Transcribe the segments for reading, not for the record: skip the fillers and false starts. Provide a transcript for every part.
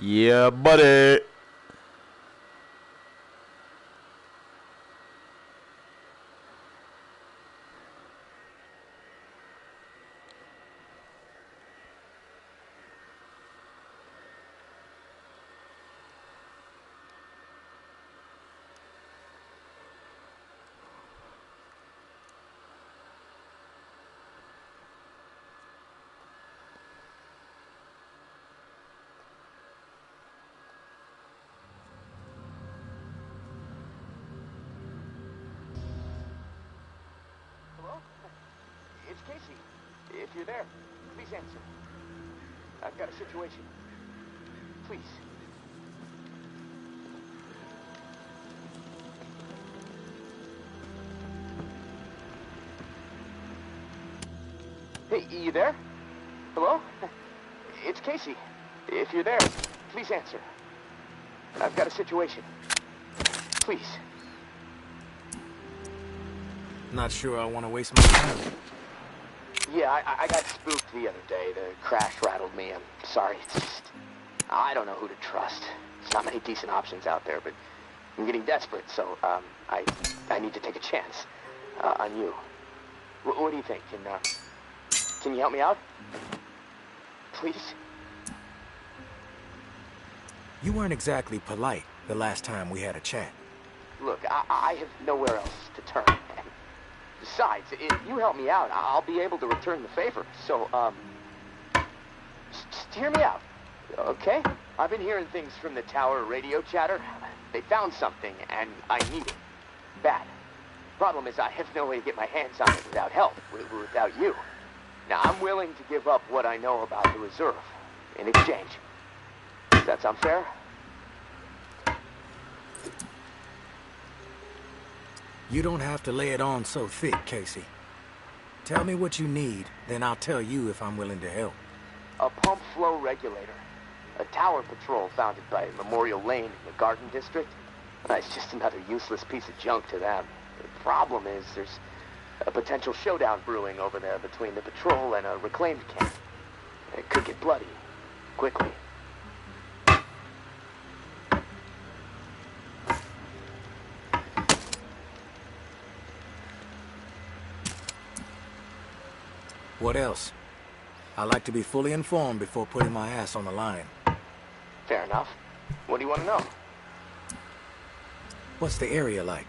Yeah, buddy. Hello? It's Casey. If you're there, please answer. I've got a situation. Please. Hey, you there? Hello? It's Casey. If you're there, please answer. I've got a situation. Please. Not sure I want to waste my time. Yeah, I got spooked the other day. The crash rattled me. I'm sorry. It's just... I don't know who to trust. There's not many decent options out there, but I'm getting desperate, so, I need to take a chance, on you. What do you think? Can you help me out? Please? You weren't exactly polite the last time we had a chat. Look, I have nowhere else to turn. And besides, if you help me out, I'll be able to return the favor. So, just hear me out, okay? I've been hearing things from the tower radio chatter. They found something, and I need it. Bad. Problem is, I have no way to get my hands on it without help, without you. Now, I'm willing to give up what I know about the reserve in exchange. Does that sound fair? You don't have to lay it on so thick, Casey. Tell me what you need, then I'll tell you if I'm willing to help. A pump flow regulator. A tower patrol founded by Memorial Lane in the Garden District. It's just another useless piece of junk to them. The problem is there's a potential showdown brewing over there between the patrol and a reclaimed camp. It could get bloody, quickly. What else? I like to be fully informed before putting my ass on the line. Fair enough. What do you want to know? What's the area like?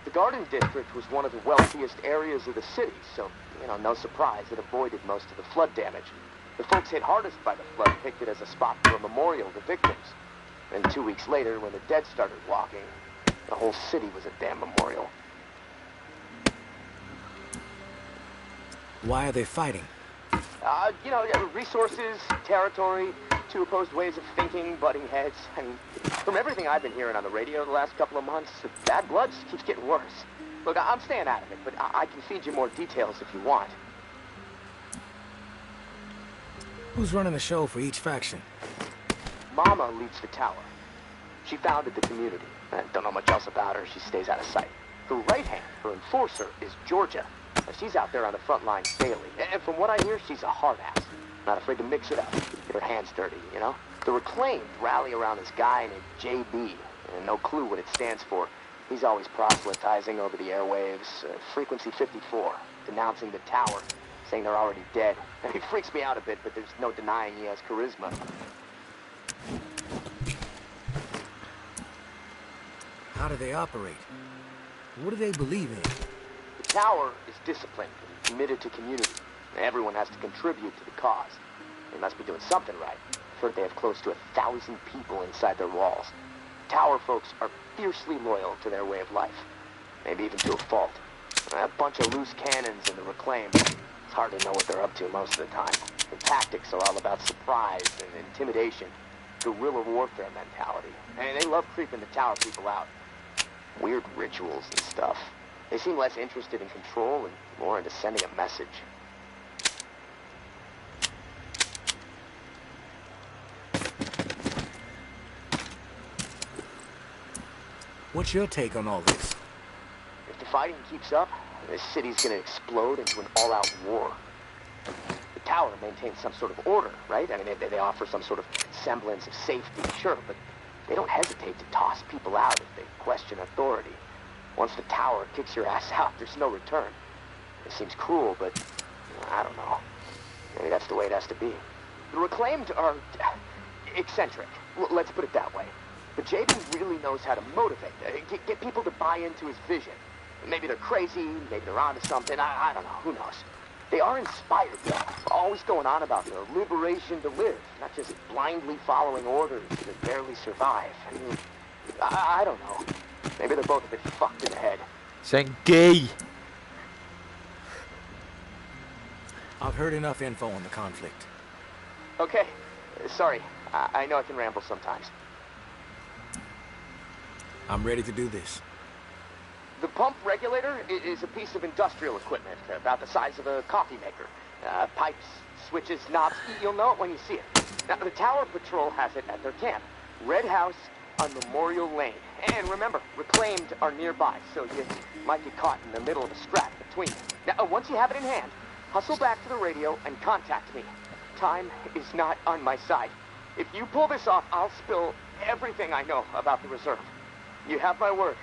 The Garden District was one of the wealthiest areas of the city, so, no surprise it avoided most of the flood damage. The folks hit hardest by the flood picked it as a spot for a memorial to victims. And 2 weeks later, when the dead started walking, the whole city was a damn memorial. Why are they fighting? Resources, territory, two opposed ways of thinking, butting heads. I mean, from everything I've been hearing on the radio the last couple of months, the bad blood just keeps getting worse. Look, I'm staying out of it, but I can feed you more details if you want. Who's running the show for each faction? Mama leads the tower. She founded the community. I don't know much else about her. She stays out of sight. Her right hand, her enforcer, is Georgia. She's out there on the front lines daily. And from what I hear, she's a hard ass. Not afraid to mix it up. Get her hands dirty, The Reclaimed rally around this guy named JB. And no clue what it stands for. He's always proselytizing over the airwaves. Frequency 54. Denouncing the tower. Saying they're already dead. And he freaks me out a bit, but there's no denying he has charisma. How do they operate? What do they believe in? The tower is disciplined and committed to community. Everyone has to contribute to the cause. They must be doing something right. I've heard they have close to 1,000 people inside their walls. Tower folks are fiercely loyal to their way of life. Maybe even to a fault. A bunch of loose cannons in the Reclaimed. It's hard to know what they're up to most of the time. Their tactics are all about surprise and intimidation. Guerrilla warfare mentality. And they love creeping the tower people out. Weird rituals and stuff. They seem less interested in control and more into sending a message. What's your take on all this? If the fighting keeps up, this city's gonna explode into an all-out war. The tower maintains some sort of order, right? I mean, they offer some sort of semblance of safety, sure, but they don't hesitate to toss people out if they question authority. Once the tower kicks your ass out, there's no return. It seems cruel, but I don't know. Maybe that's the way it has to be. The Reclaimed are eccentric. Let's put it that way. But JB really knows how to motivate, get people to buy into his vision. Maybe they're crazy, maybe they're onto something, I don't know, who knows. They are inspired, though, always going on about their liberation to live, not just blindly following orders that barely survive. I mean, I don't know. Maybe they're both a bit fucked in the head. Zijn gay. I've heard enough info on the conflict. Okay, sorry. I know I can ramble sometimes. I'm ready to do this. The pump regulator is a piece of industrial equipment about the size of a coffee maker. Pipes, switches, knobs. You'll know it when you see it. Now, the Tower Patrol has it at their camp. Red House on Memorial Lane. And remember, Reclaimed are nearby, so you might get caught in the middle of a scrap between them. Now, once you have it in hand, hustle back to the radio and contact me. Time is not on my side. If you pull this off, I'll spill everything I know about the reserve. You have my word.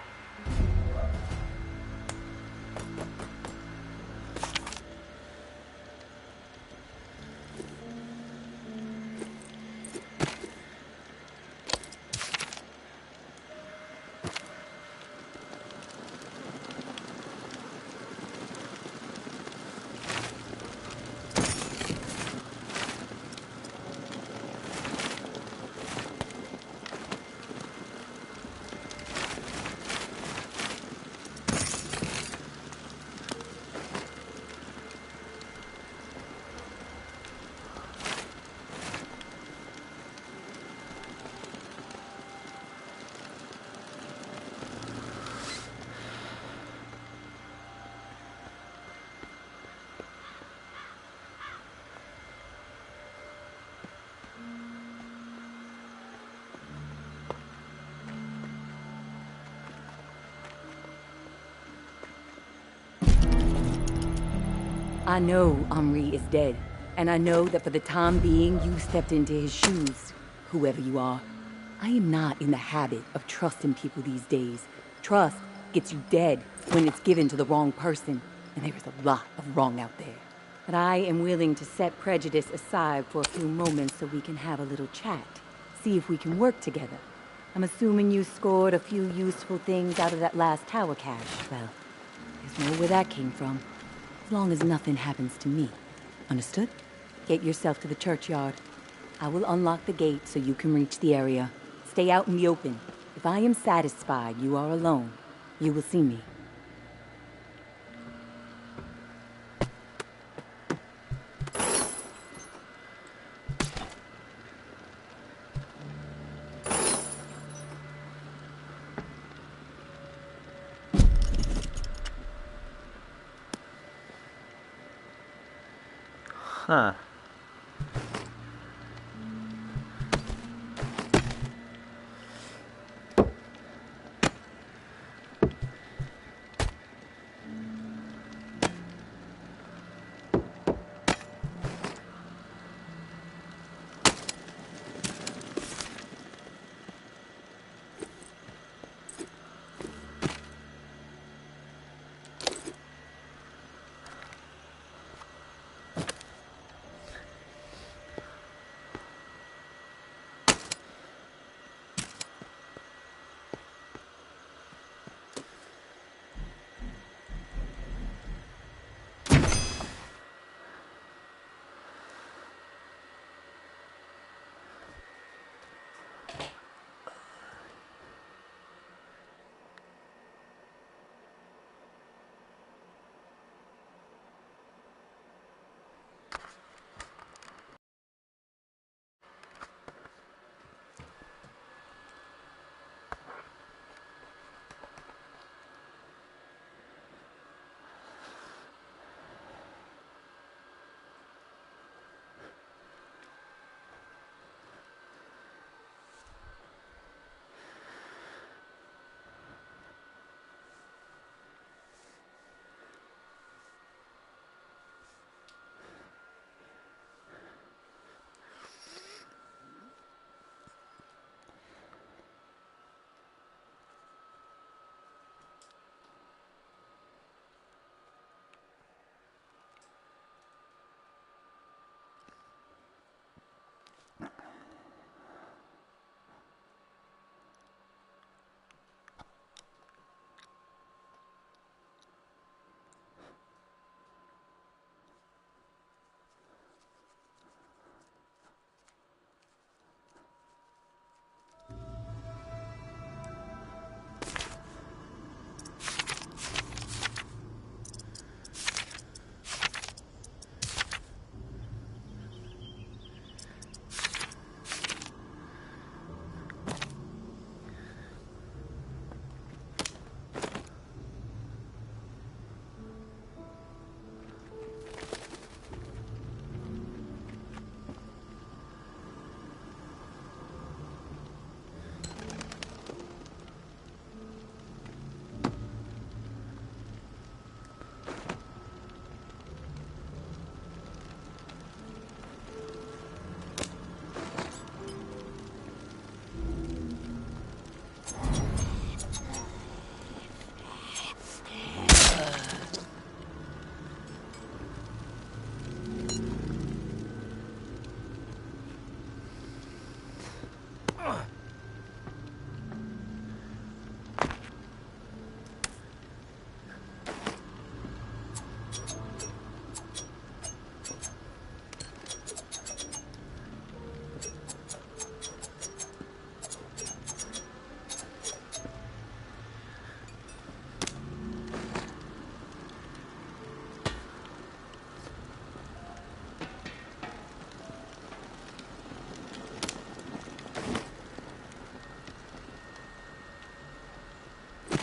I know Henri is dead, and I know that for the time being you stepped into his shoes, whoever you are. I am not in the habit of trusting people these days. Trust gets you dead when it's given to the wrong person, and there is a lot of wrong out there. But I am willing to set prejudice aside for a few moments so we can have a little chat, see if we can work together. I'm assuming you scored a few useful things out of that last tower cache. Well, there's more where that came from. As long as nothing happens to me. Understood? Get yourself to the churchyard. I will unlock the gate so you can reach the area. Stay out in the open. If I am satisfied you are alone, you will see me. Huh.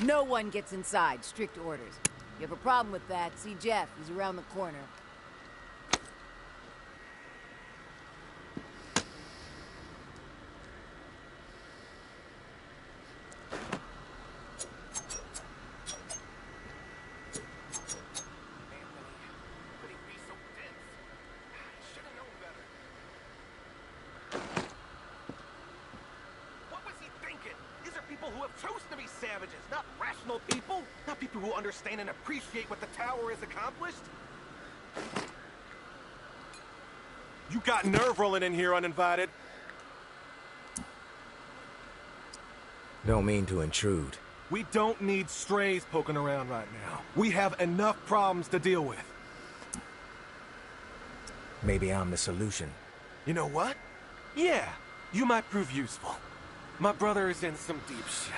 No one gets inside. Strict orders. You have a problem with that, see Jeff. He's around the corner. Who have chosen to be savages, not rational people, not people who understand and appreciate what the tower has accomplished. You got nerve rolling in here uninvited. Don't mean to intrude. We don't need strays poking around right now. We have enough problems to deal with. Maybe I'm the solution. You know what? Yeah, you might prove useful. My brother is in some deep shit.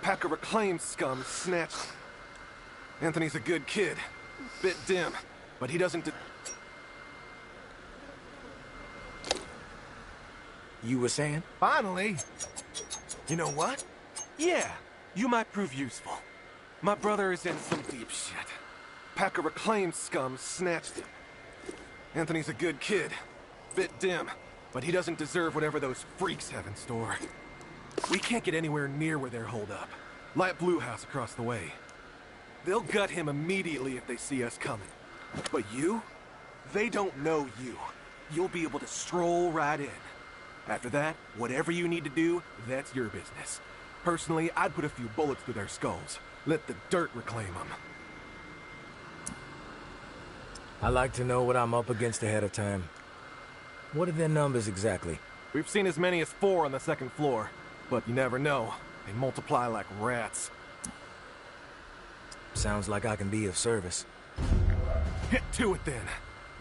Pack of reclaimed scum snatched him. Anthony's a good kid. Bit dim, but he doesn't You were saying? Finally! You know what? Yeah, you might prove useful. My brother is in some deep shit. Pack of reclaimed scum snatched him. Anthony's a good kid. Bit dim, but he doesn't deserve whatever those freaks have in store. We can't get anywhere near where they're holed up. Light Blue House across the way. They'll gut him immediately if they see us coming. But you? They don't know you. You'll be able to stroll right in. After that, whatever you need to do, that's your business. Personally, I'd put a few bullets through their skulls. Let the dirt reclaim them. I like to know what I'm up against ahead of time. What are their numbers exactly? We've seen as many as 4 on the 2nd floor. But you never know. They multiply like rats. Sounds like I can be of service. Get to it then.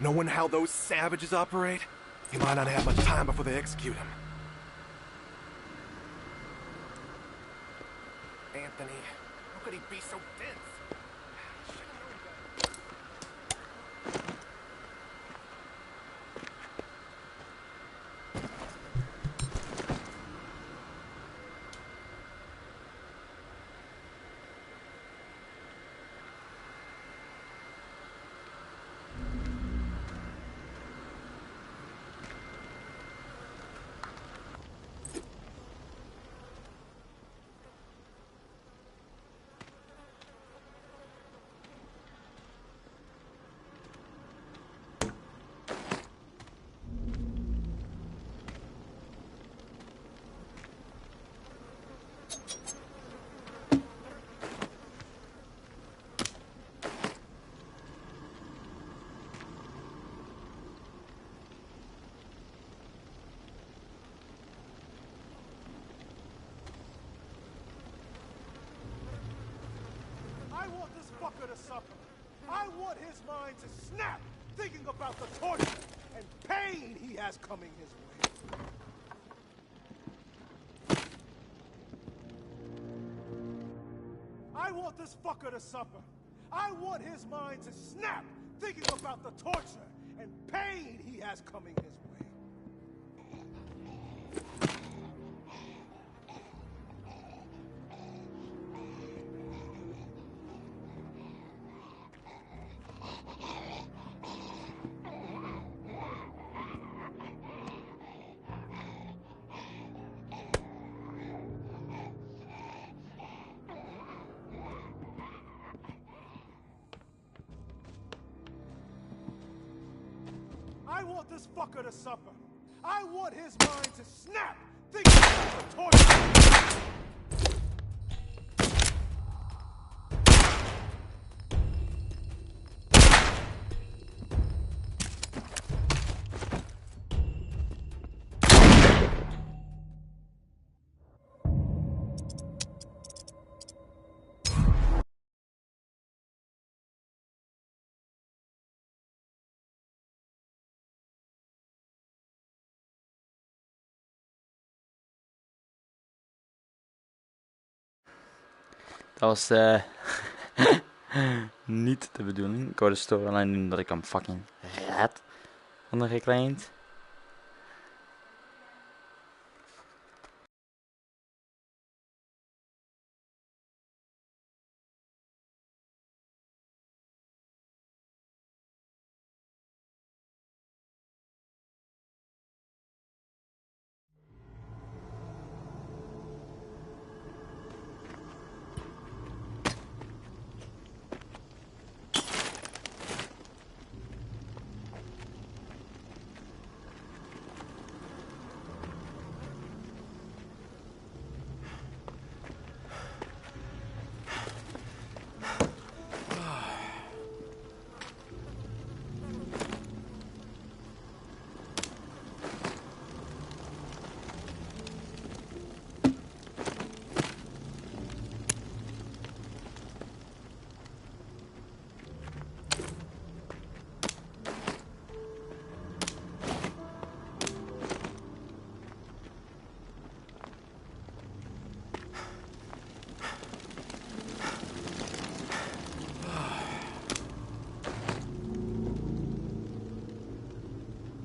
Knowing how those savages operate, you might not have much time before they execute him. Anthony, how could he be so dense? I want this fucker to suffer. I want his mind to snap, thinking about the torture and pain he has coming his way. I want this fucker to suffer. I want his mind to snap, thinking about the torture and pain he has coming his way. I want this fucker to suffer. I want his mind to snap, thinking about the torture. Dat was niet de bedoeling. Ik wou de storyline doen dat ik hem fucking red van de reclaimed.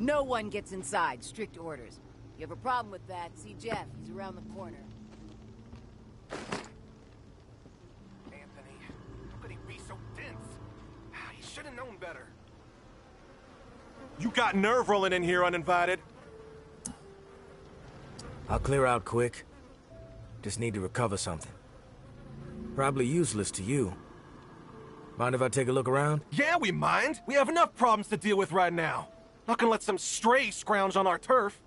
No one gets inside. Strict orders. You have a problem with that, see Jeff. He's around the corner. Anthony, how could he be so dense? He should have known better. You got nerve rolling in here uninvited. I'll clear out quick. Just need to recover something. Probably useless to you. Mind if I take a look around? Yeah, we mind. We have enough problems to deal with right now. Not gonna let some stray scrounge on our turf.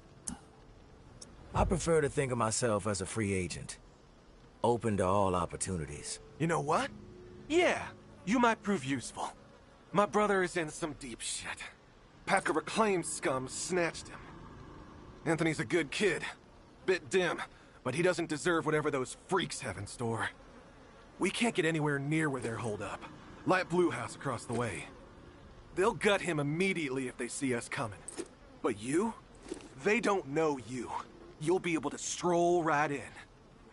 I prefer to think of myself as a free agent. Open to all opportunities. You know what? Yeah, you might prove useful. My brother is in some deep shit. Pack of reclaimed scum snatched him. Anthony's a good kid. Bit dim, but he doesn't deserve whatever those freaks have in store. We can't get anywhere near where they're holed up. Light Blue House across the way. They'll gut him immediately if they see us coming. But you? They don't know you. You'll be able to stroll right in.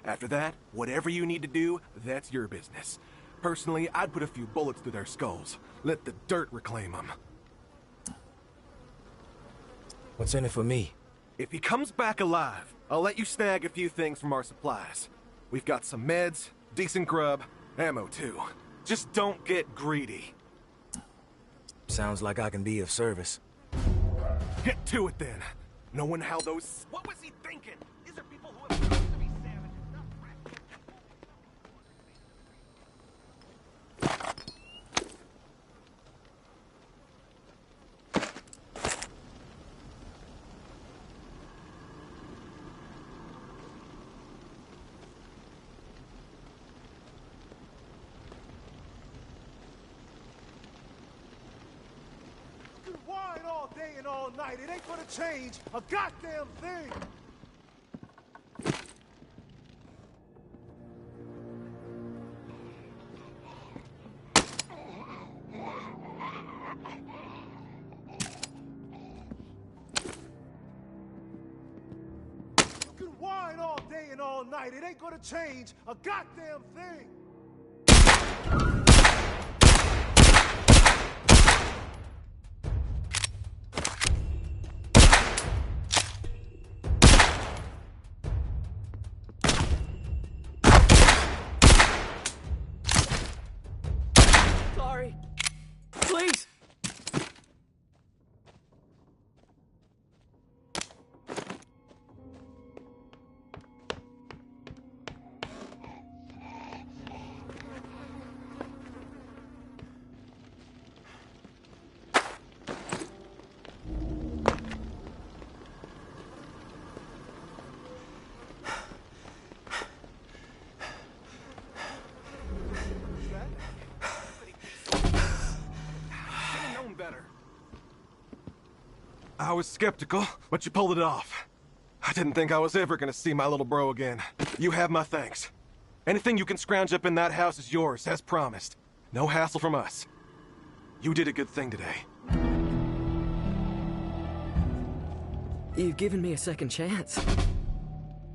After that, whatever you need to do, that's your business. Personally, I'd put a few bullets through their skulls. Let the dirt reclaim them. What's in it for me? If he comes back alive, I'll let you snag a few things from our supplies. We've got some meds, decent grub, ammo too. Just don't get greedy. Sounds like I can be of service. Get to it then. Knowing how those... What was he thinking? These are people who have supposed to be savages, not rats. You can whine all day and all night. It ain't gonna change a goddamn thing. You can whine all day and all night. It ain't gonna change a goddamn thing. Sorry. Please. I was skeptical, but you pulled it off. I didn't think I was ever gonna see my little bro again. You have my thanks. Anything you can scrounge up in that house is yours, as promised. No hassle from us. You did a good thing today. You've given me a second chance.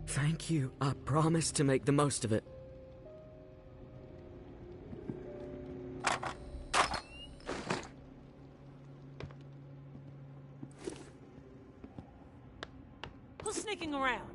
Thank you. I promise to make the most of it. Who's sneaking around?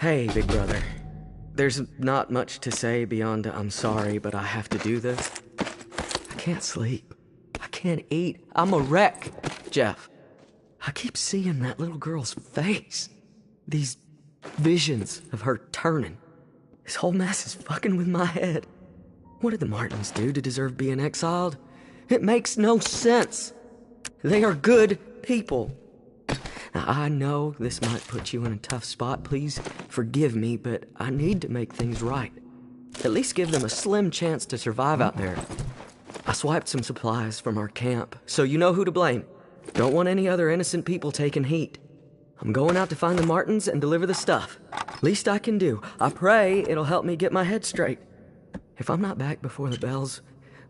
Hey, big brother. There's not much to say beyond I'm sorry, but I have to do this. I can't sleep. I can't eat. I'm a wreck, Jeff. I keep seeing that little girl's face. These visions of her turning. This whole mess is fucking with my head. What did the Martins do to deserve being exiled? It makes no sense. They are good people. Now, I know this might put you in a tough spot. Please forgive me, but I need to make things right. At least give them a slim chance to survive out there. I swiped some supplies from our camp, so you know who to blame. Don't want any other innocent people taking heat. I'm going out to find the Martins and deliver the stuff. Least I can do. I pray it'll help me get my head straight. If I'm not back before the bells,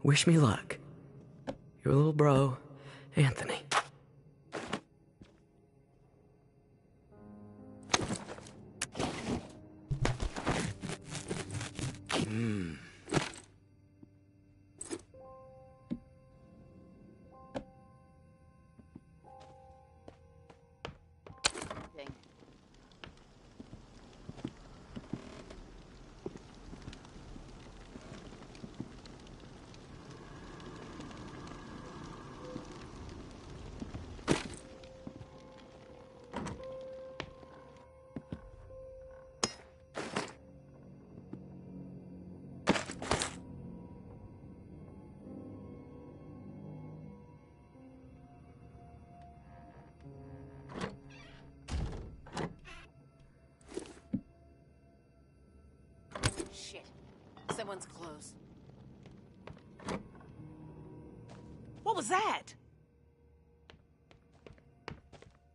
wish me luck. Your little bro, Anthony. Shit. Someone's close. What was that?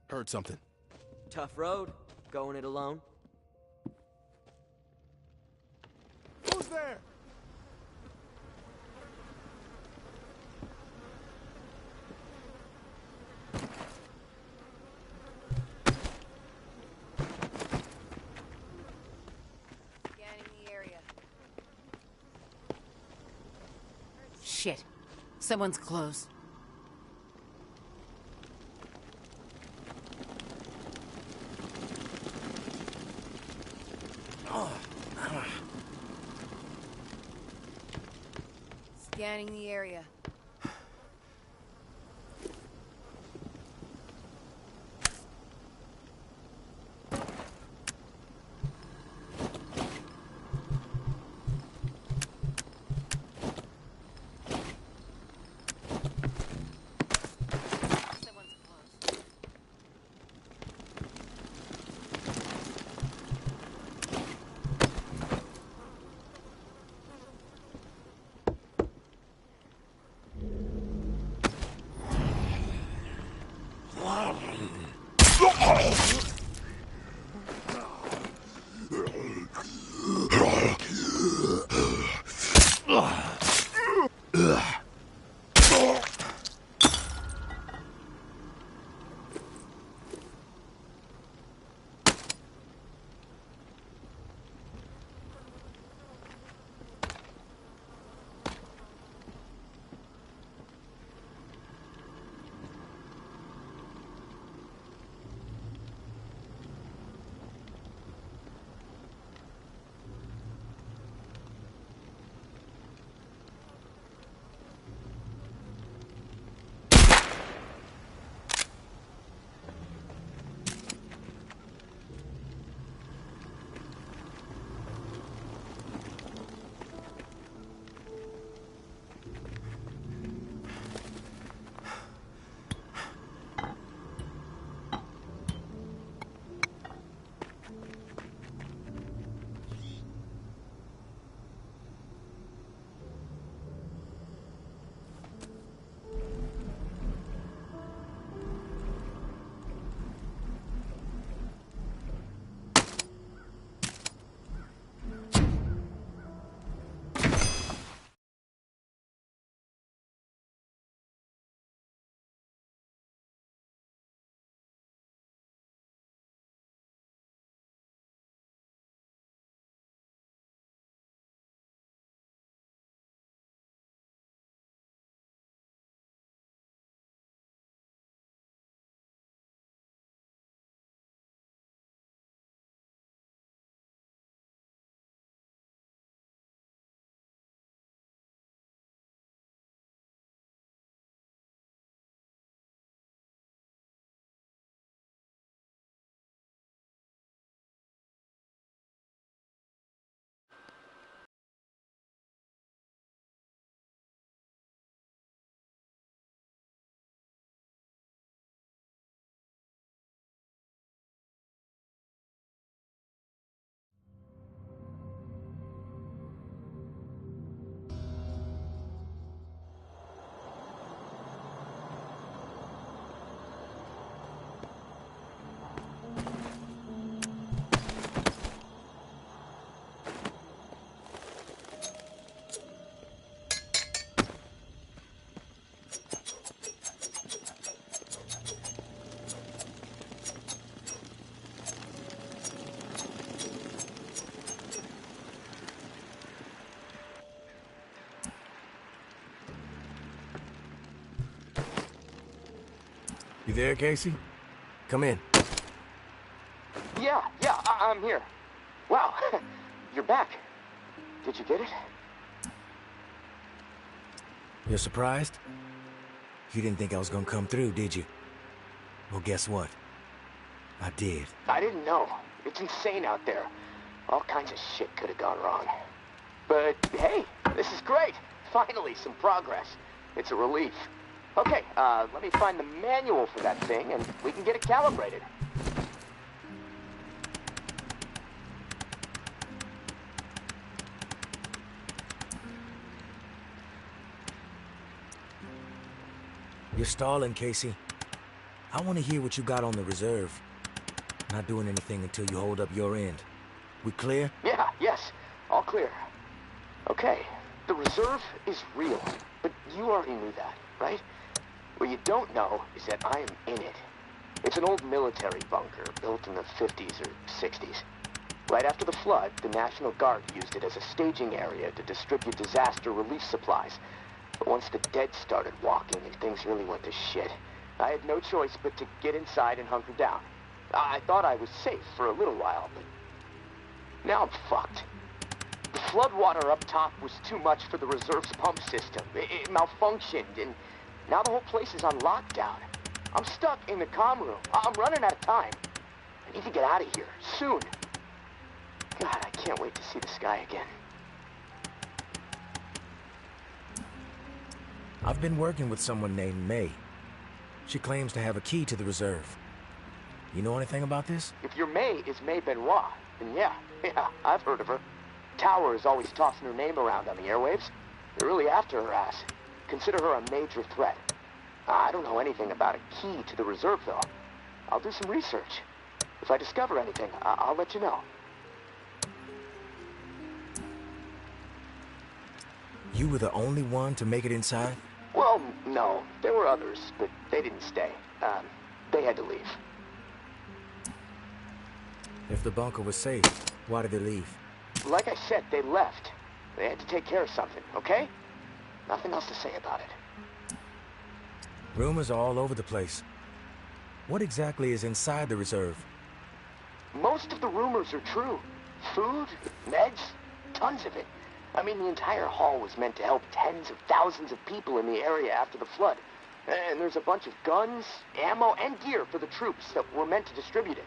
Heard something. Tough road, going it alone. Who's there? Scanning the area. Shit. Someone's close. Scanning the area. Someone's close. there, Casey? Come in. Yeah, I'm here. Wow, you're back. Did you get it? You're surprised? You didn't think I was gonna come through, did you? Well, guess what? I did. I didn't know. It's insane out there. All kinds of shit could have gone wrong. But hey, this is great. Finally, some progress. It's a relief. Okay, let me find the manual for that thing and we can get it calibrated. You're stalling, Casey. I want to hear what you got on the reserve. Not doing anything until you hold up your end. We clear? Yes. All clear. Okay, the reserve is real, but you already knew that, right? What you don't know is that I am in it. It's an old military bunker built in the 50s or 60s. Right after the flood, the National Guard used it as a staging area to distribute disaster relief supplies. But once the dead started walking and things really went to shit, I had no choice but to get inside and hunker down. I thought I was safe for a little while, but now I'm fucked. The floodwater up top was too much for the reserve's pump system. It malfunctioned, and now the whole place is on lockdown. I'm stuck in the comm room. I'm running out of time. I need to get out of here, soon. God, I can't wait to see the sky again. I've been working with someone named May. She claims to have a key to the reserve. You know anything about this? If your May is May Benoit, then yeah, I've heard of her. Tower is always tossing her name around on the airwaves. They're really after her ass. Consider her a major threat. I don't know anything about a key to the reserve, though. I'll do some research. If I discover anything, I'll let you know. You were the only one to make it inside? Well, no. There were others, but they didn't stay. They had to leave. If the bunker was safe, why did they leave? Like I said, they left. They had to take care of something, okay? Nothing else to say about it. Rumors are all over the place. What exactly is inside the reserve? Most of the rumors are true. Food, meds, tons of it. I mean, the entire haul was meant to help tens of thousands of people in the area after the flood. And there's a bunch of guns, ammo, and gear for the troops that were meant to distribute it.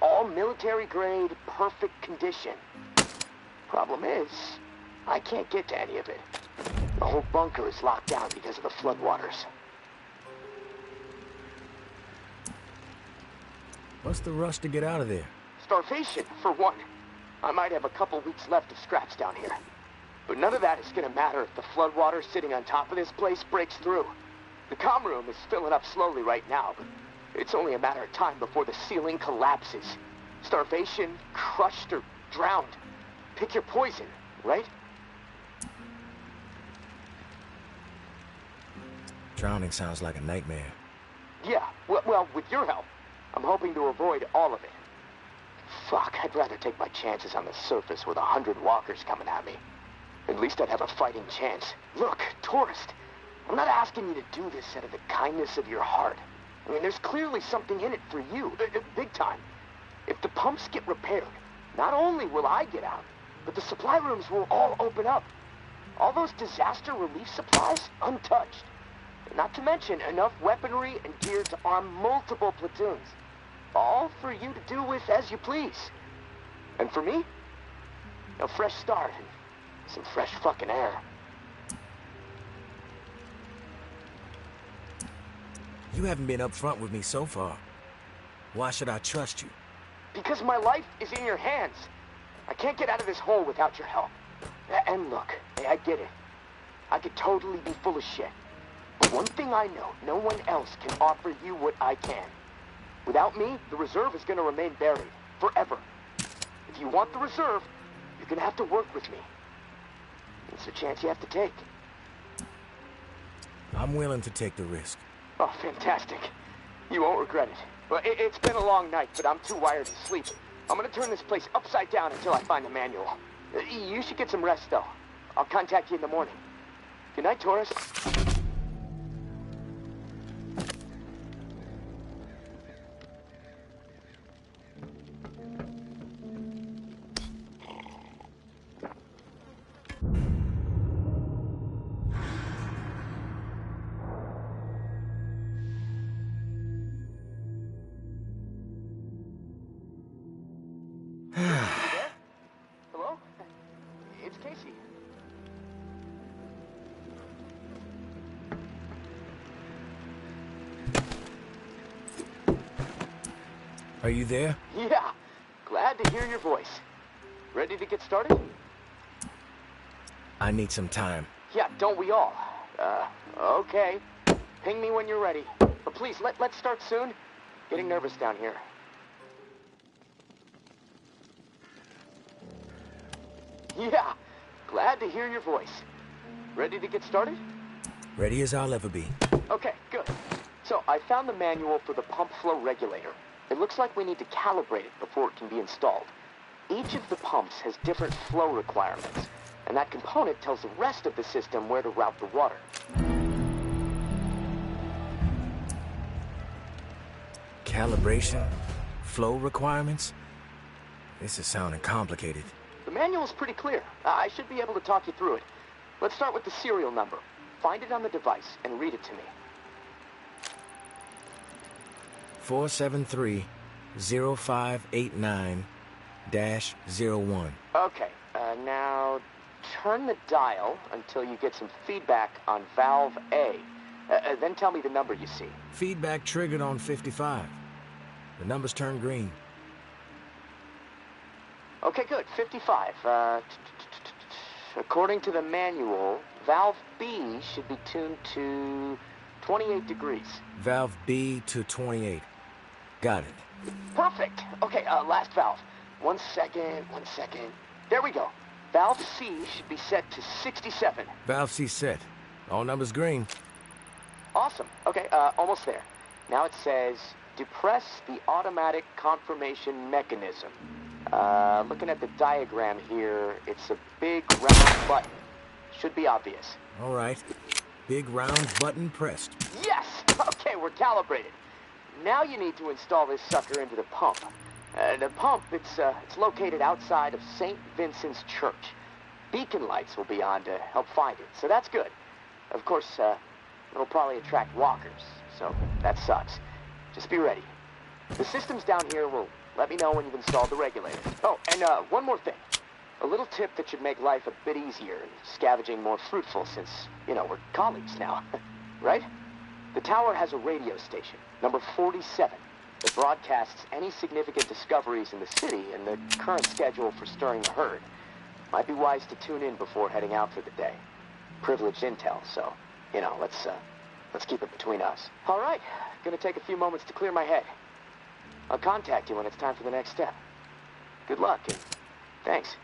All military-grade, perfect condition. Problem is, I can't get to any of it. The whole bunker is locked down because of the floodwaters. What's the rush to get out of there? Starvation, for one. I might have a couple weeks left of scraps down here. But none of that is gonna matter if the floodwater sitting on top of this place breaks through. The comm room is filling up slowly right now, but it's only a matter of time before the ceiling collapses. Starvation, crushed, or drowned. Pick your poison, right? Drowning sounds like a nightmare. Yeah, well, with your help, I'm hoping to avoid all of it. Fuck, I'd rather take my chances on the surface with 100 walkers coming at me. At least I'd have a fighting chance. Look, tourist, I'm not asking you to do this out of the kindness of your heart. I mean, there's clearly something in it for you, big time. If the pumps get repaired, not only will I get out, but the supply rooms will all open up. All those disaster relief supplies, untouched. Not to mention enough weaponry and gear to arm multiple platoons. All for you to do with as you please. And for me, a fresh start and some fresh fucking air. You haven't been upfront with me so far. Why should I trust you? Because my life is in your hands. I can't get out of this hole without your help. And look, I get it. I could totally be full of shit. But one thing I know, no one else can offer you what I can. Without me, the reserve is gonna remain buried. Forever. If you want the reserve, you're gonna have to work with me. It's a chance you have to take. I'm willing to take the risk. Oh, fantastic. You won't regret it. Well, it's been a long night, but I'm too wired to sleep. I'm gonna turn this place upside down until I find the manual. You should get some rest, though. I'll contact you in the morning. Good night, tourist. Are you there? Yeah, glad to hear your voice. Ready to get started? I need some time. Yeah, don't we all? Okay. Ping me when you're ready. But please, let's start soon. Getting nervous down here. Yeah, glad to hear your voice. Ready to get started? Ready as I'll ever be. Okay, good. So, I found the manual for the pump flow regulator. It looks like we need to calibrate it before it can be installed. Each of the pumps has different flow requirements, and that component tells the rest of the system where to route the water. Calibration? Flow requirements? This is sounding complicated. The manual's pretty clear. I should be able to talk you through it. Let's start with the serial number. Find it on the device and read it to me. 473-0589-01. Okay, now turn the dial until you get some feedback on valve A. Then tell me the number you see. Feedback triggered on 55. The numbers turned green. Okay, good. 55. According to the manual, valve B should be tuned to 28 degrees. Valve B to 28. Got it. Perfect. Okay, last valve. One second. There we go. Valve C should be set to 67. Valve C set. All numbers green. Awesome. Okay, almost there. Now it says, depress the automatic confirmation mechanism. Looking at the diagram here, it's a big round button. Should be obvious. All right. Big round button pressed. Yes! Okay, we're calibrated. Now you need to install this sucker into the pump. The pump, it's located outside of St. Vincent's Church. Beacon lights will be on to help find it, so that's good. Of course, it'll probably attract walkers, so that sucks. Just be ready. The systems down here will let me know when you've installed the regulator. Oh, and one more thing. A little tip that should make life a bit easier and scavenging more fruitful since, we're colleagues now. Right? The tower has a radio station, number 47, that broadcasts any significant discoveries in the city and the current schedule for stirring the herd. Might be wise to tune in before heading out for the day. Privileged intel, so, let's keep it between us. All right, gonna take a few moments to clear my head. I'll contact you when it's time for the next step. Good luck, and thanks.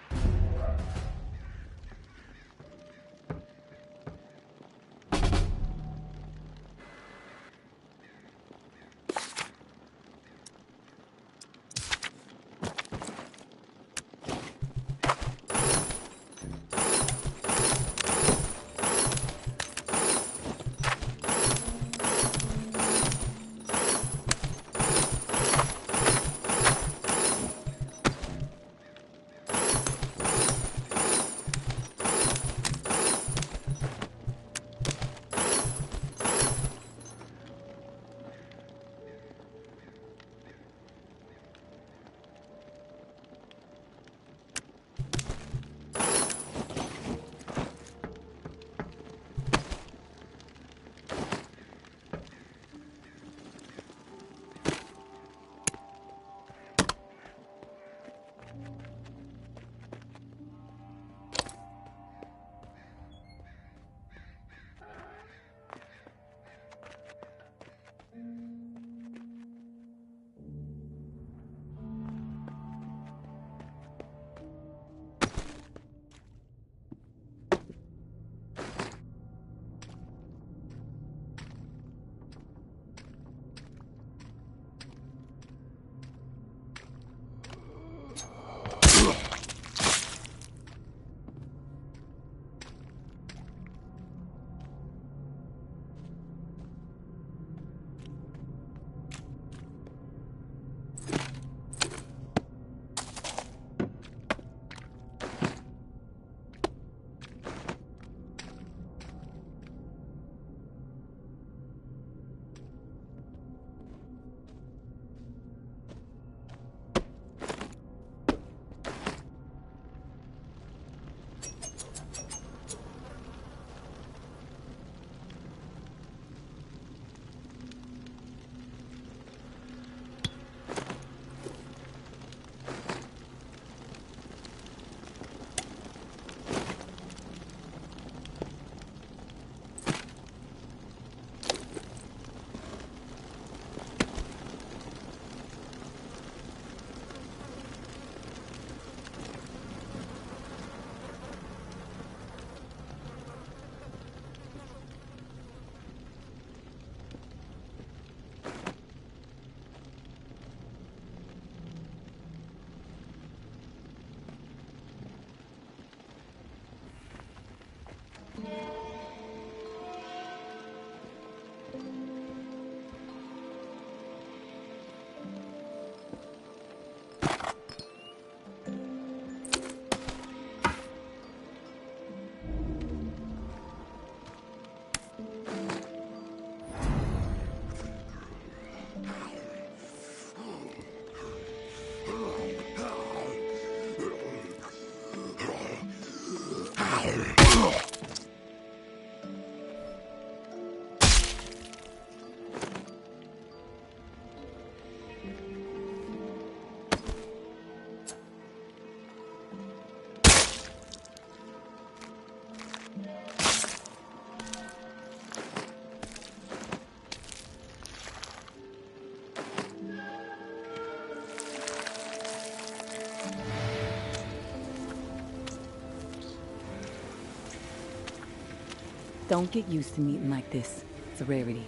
Don't get used to meeting like this. It's a rarity.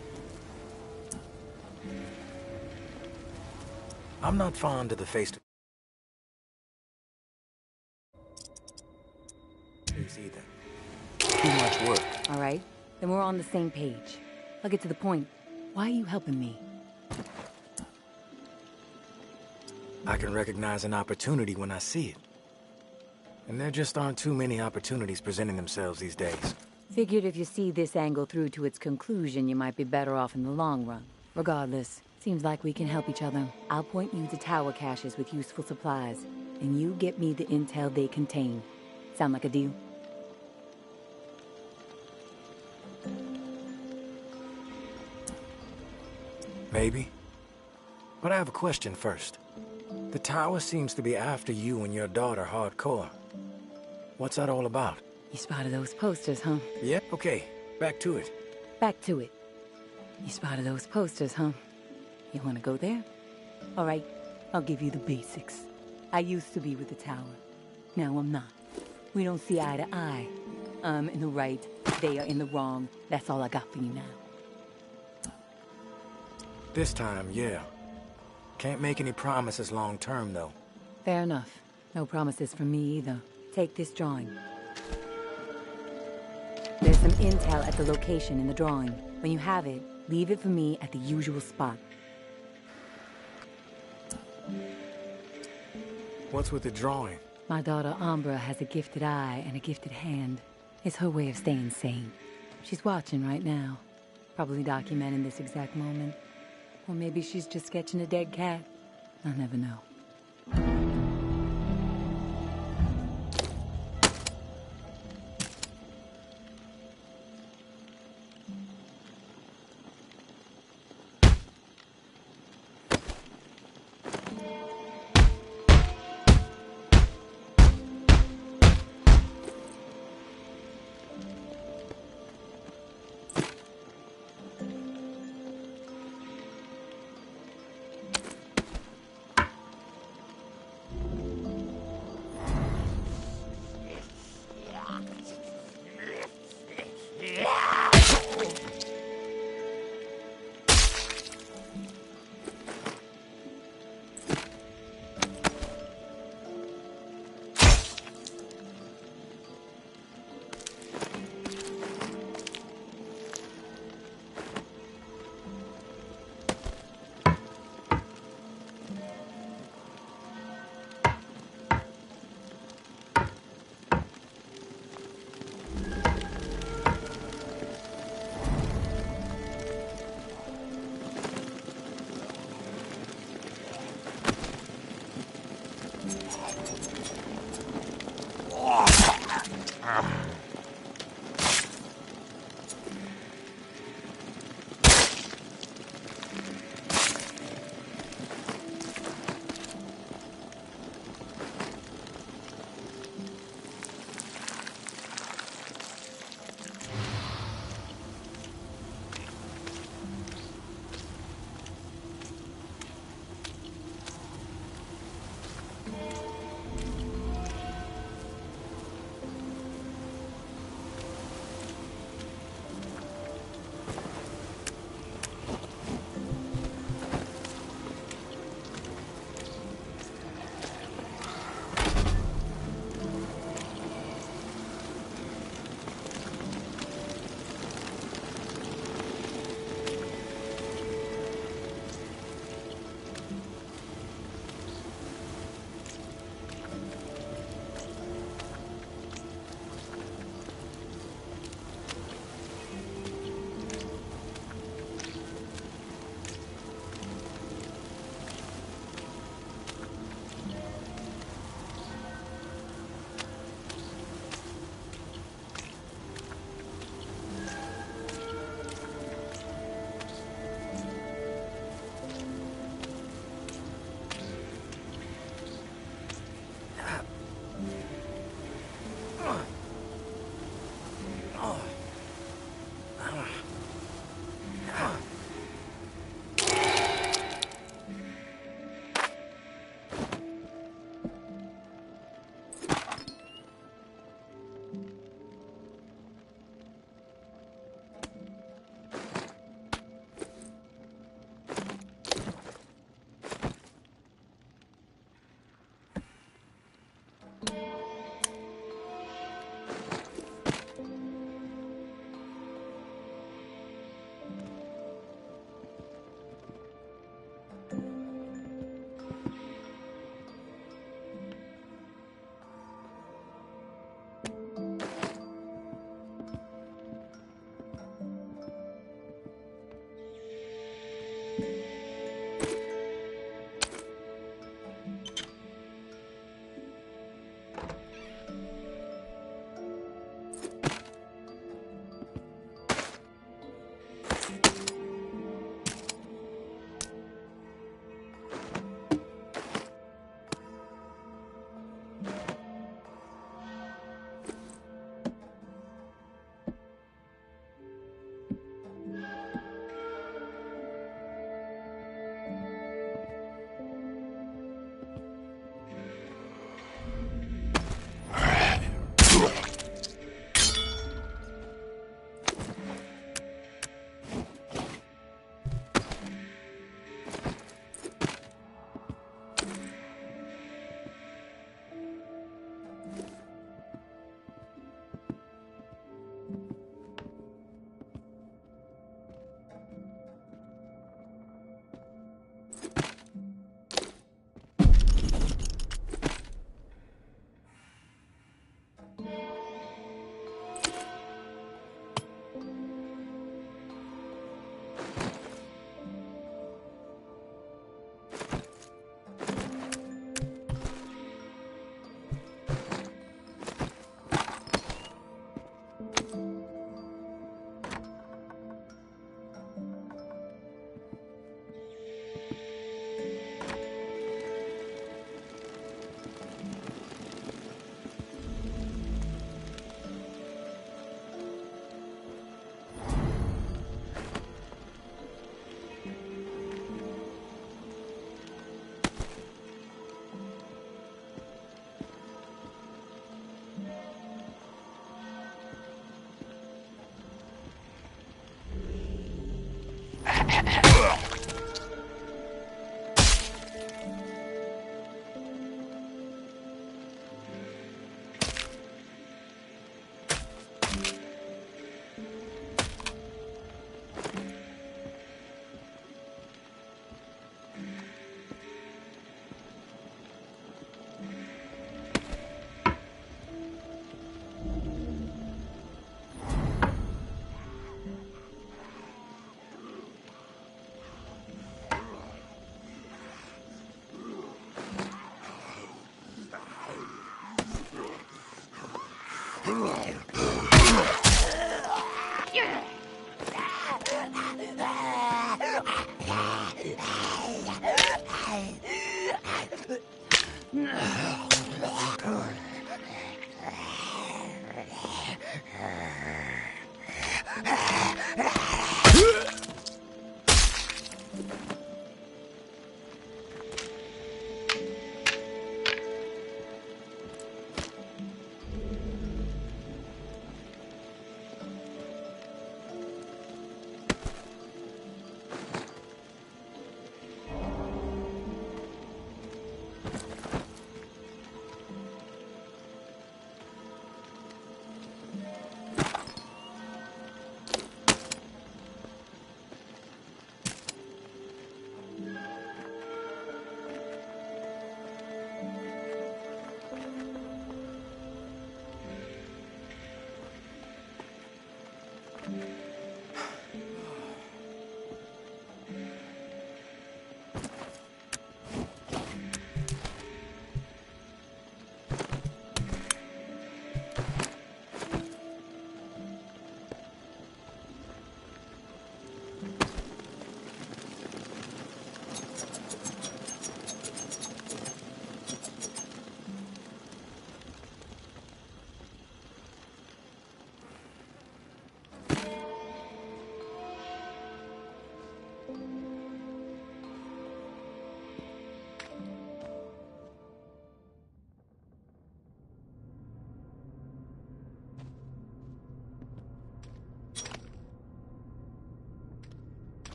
I'm not fond of the face-to-face either. Too much work. All right, then we're on the same page. I'll get to the point. Why are you helping me? I can recognize an opportunity when I see it. And there just aren't too many opportunities presenting themselves these days. Figured if you see this angle through to its conclusion, you might be better off in the long run. Regardless, seems like we can help each other. I'll point you to tower caches with useful supplies, and you get me the intel they contain. Sound like a deal? Maybe. But I have a question first. The tower seems to be after you and your daughter hardcore. What's that all about? You spotted those posters, huh? Yeah? Okay, back to it. Back to it. You spotted those posters, huh? You wanna go there? All right, I'll give you the basics. I used to be with the tower. Now I'm not. We don't see eye to eye. I'm in the right, they are in the wrong. That's all I got for you now. This time, yeah. Can't make any promises long term, though. Fair enough. No promises from me either. Take this drawing. There's some intel at the location in the drawing. When you have it, leave it for me at the usual spot. What's with the drawing? My daughter Umbra has a gifted eye and a gifted hand. It's her way of staying sane. She's watching right now. Probably documenting this exact moment. Or maybe she's just sketching a dead cat. I'll never know.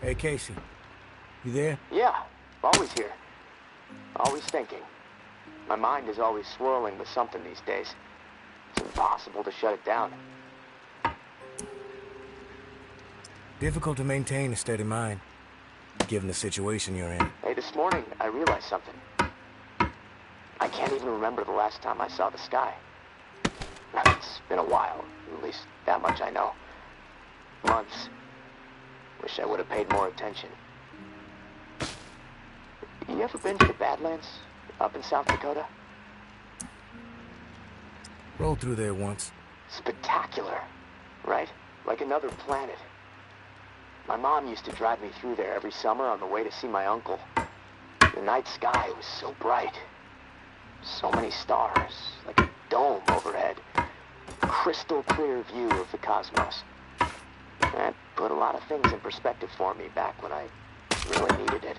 Hey, Casey. You there? Yeah, always here. Always thinking. My mind is always swirling with something these days. It's impossible to shut it down. Difficult to maintain a steady mind, given the situation you're in. Hey, this morning, I realized something. I can't even remember the last time I saw the sky. It's been a while, at least that much I know. Months. Wish I would have paid more attention. You ever been to the Badlands, up in South Dakota? Rolled through there once. Spectacular, right? Like another planet. My mom used to drive me through there every summer on the way to see my uncle. The night sky was so bright. So many stars, like a dome overhead. Crystal clear view of the cosmos. That put a lot of things in perspective for me back when I really needed it.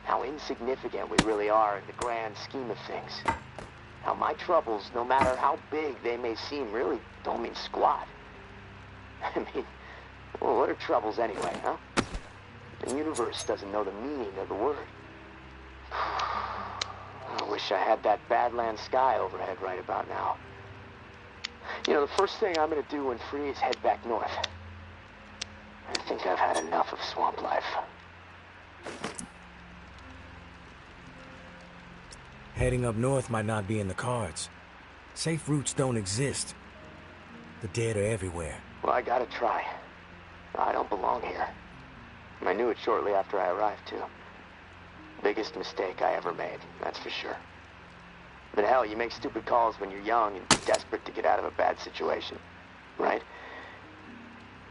How insignificant we really are in the grand scheme of things. How my troubles, no matter how big they may seem, really don't mean squat. I mean, well, what are troubles anyway, huh? The universe doesn't know the meaning of the word. I wish I had that Badlands sky overhead right about now. You know, the first thing I'm gonna do when free is head back north. I think I've had enough of swamp life. Heading up north might not be in the cards. Safe routes don't exist. The dead are everywhere. Well, I gotta try. I don't belong here. I knew it shortly after I arrived, too. Biggest mistake I ever made, that's for sure. But hell, you make stupid calls when you're young and desperate to get out of a bad situation, right?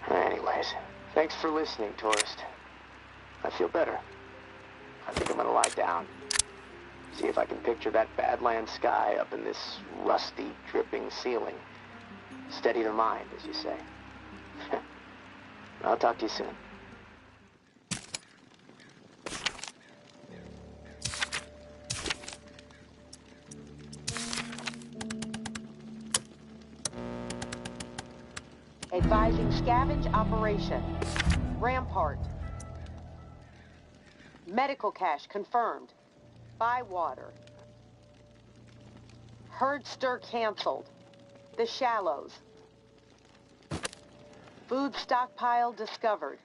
Anyways, thanks for listening, tourist. I feel better. I think I'm gonna lie down. See if I can picture that Badlands sky up in this rusty, dripping ceiling. Steady the mind, as you say. I'll talk to you soon. Advising scavenge operation. Rampart. Medical cache confirmed. Bywater. Herd stir canceled. The Shallows. Food stockpile discovered.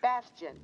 Bastion.